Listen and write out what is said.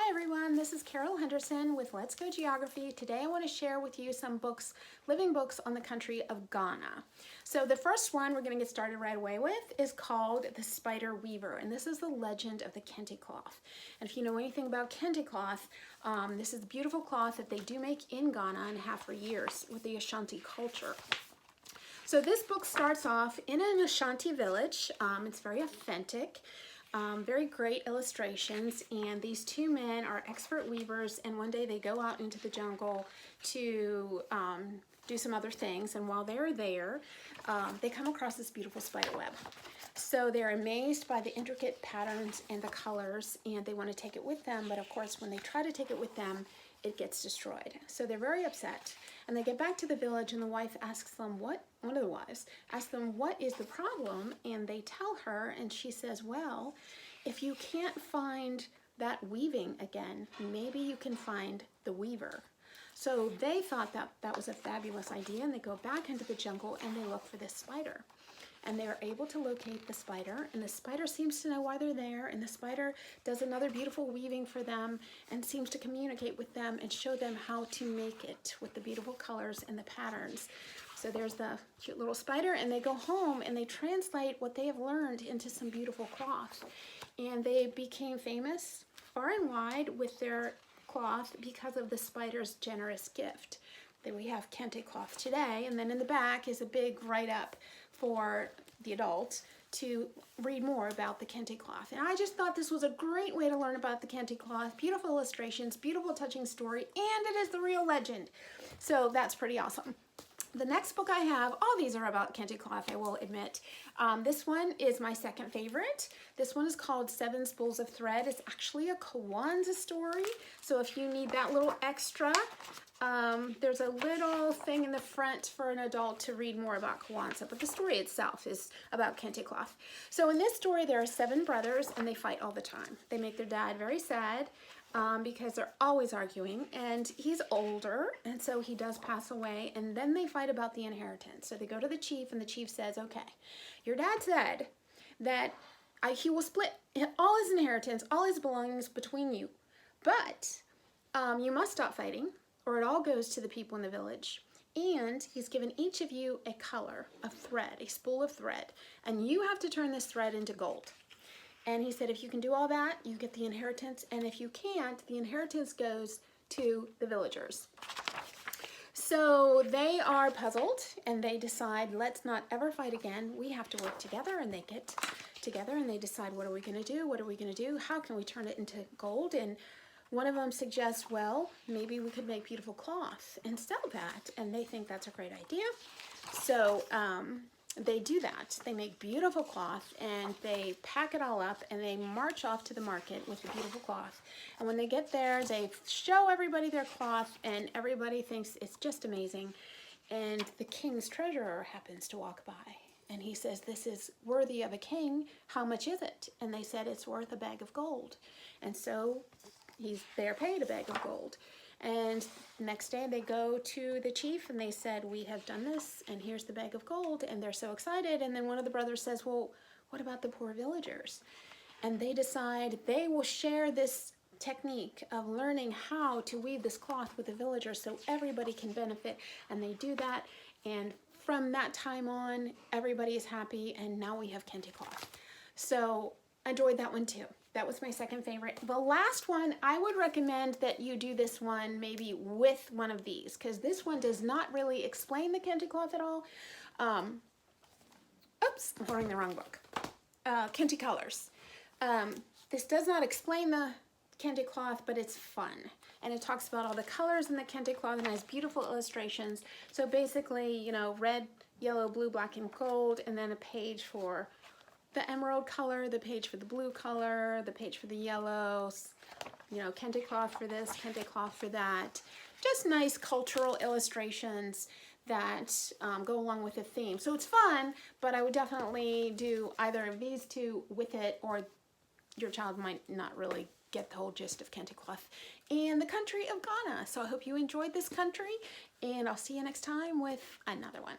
Hi everyone, this is Carol Henderson with Let's Go Geography. Today I want to share with you some books, living books on the country of Ghana. So the first one we're going to get started right away with is called The Spider Weaver, and this is the legend of the Kente Cloth. And if you know anything about Kente Cloth, this is the beautiful cloth that they do make in Ghana and have for years with the Ashanti culture. So this book starts off in an Ashanti village. It's very authentic. Very great illustrations, and these two men are expert weavers, and one day they go out into the jungle to do some other things, and while they're there they come across this beautiful spider web. So they're amazed by the intricate patterns and the colors, and they want to take it with them, but of course when they try to take it with them it gets destroyed. So they're very upset, and they get back to the village, and the wife asks them one of the wives asks them what is the problem, and they tell her, and she says, well, if you can't find that weaving again, maybe you can find the weaver. So they thought that that was a fabulous idea, and they go back into the jungle and they look for this spider. And they are able to locate the spider, and the spider seems to know why they're there, and the spider does another beautiful weaving for them and seems to communicate with them and show them how to make it with the beautiful colors and the patterns. So there's the cute little spider, and they go home and they translate what they have learned into some beautiful cloth. And they became famous far and wide with their cloth because of the spider's generous gift. Then we have Kente Cloth today, and then in the back is a big write-up for the adults to read more about the Kente Cloth. And I just thought this was a great way to learn about the Kente Cloth. Beautiful illustrations, beautiful touching story, and it is the real legend. So that's pretty awesome. The next book I have, all these are about Kente Cloth, I will admit. This one is my second favorite. This one is called 7 Spools of Thread. It's actually a Kwanzaa story. So if you need that little extra, there's a little thing in the front for an adult to read more about Kwanzaa, but the story itself is about Kente Cloth. So in this story, there are 7 brothers, and they fight all the time. They make their dad very sad because they're always arguing, and he's older, and so he does pass away, and then they fight about the inheritance. So they go to the chief, and the chief says, okay, your dad said that he will split all his inheritance, all his belongings between you, but you must stop fighting, or it all goes to the people in the village. And he's given each of you a color, a thread, a spool of thread, and you have to turn this thread into gold. And he said, if you can do all that, you get the inheritance, and if you can't, the inheritance goes to the villagers. So they are puzzled, and they decide, let's not ever fight again. We have to work together, and they get together, and they decide, what are we going to do? What are we going to do? How can we turn it into gold? And one of them suggests, well, maybe we could make beautiful cloth and sell that, and they think that's a great idea. So they do that. They make beautiful cloth, and they pack it all up, and they march off to the market with the beautiful cloth. And when they get there, they show everybody their cloth, and everybody thinks it's just amazing. And the king's treasurer happens to walk by, and he says, this is worthy of a king. How much is it? And they said, it's worth a bag of gold. And so they're paid a bag of gold. And next day they go to the chief, and they said, we have done this, and here's the bag of gold, and they're so excited. And then one of the brothers says, well, what about the poor villagers? And they decide they will share this technique of learning how to weave this cloth with the villagers so everybody can benefit, and they do that, and from that time on, everybody is happy, and now we have Kente Cloth. So I enjoyed that one too. That was my second favorite. The last one, I would recommend that you do this one maybe with one of these, because this one does not really explain the Kente Cloth at all. Oops, I'm holding the wrong book. Kente Colors. This does not explain the Kente Cloth, but it's fun. And it talks about all the colors in the Kente Cloth and has beautiful illustrations. So basically, you know, red, yellow, blue, black, and gold, and then a page for the emerald color, the page for the blue color, the page for the yellow, you know, Kente Cloth for this, Kente Cloth for that. Just nice cultural illustrations that go along with the theme. So it's fun, but I would definitely do either of these two with it, or your child might not really get the whole gist of Kente Cloth and the country of Ghana. So I hope you enjoyed this country, and I'll see you next time with another one.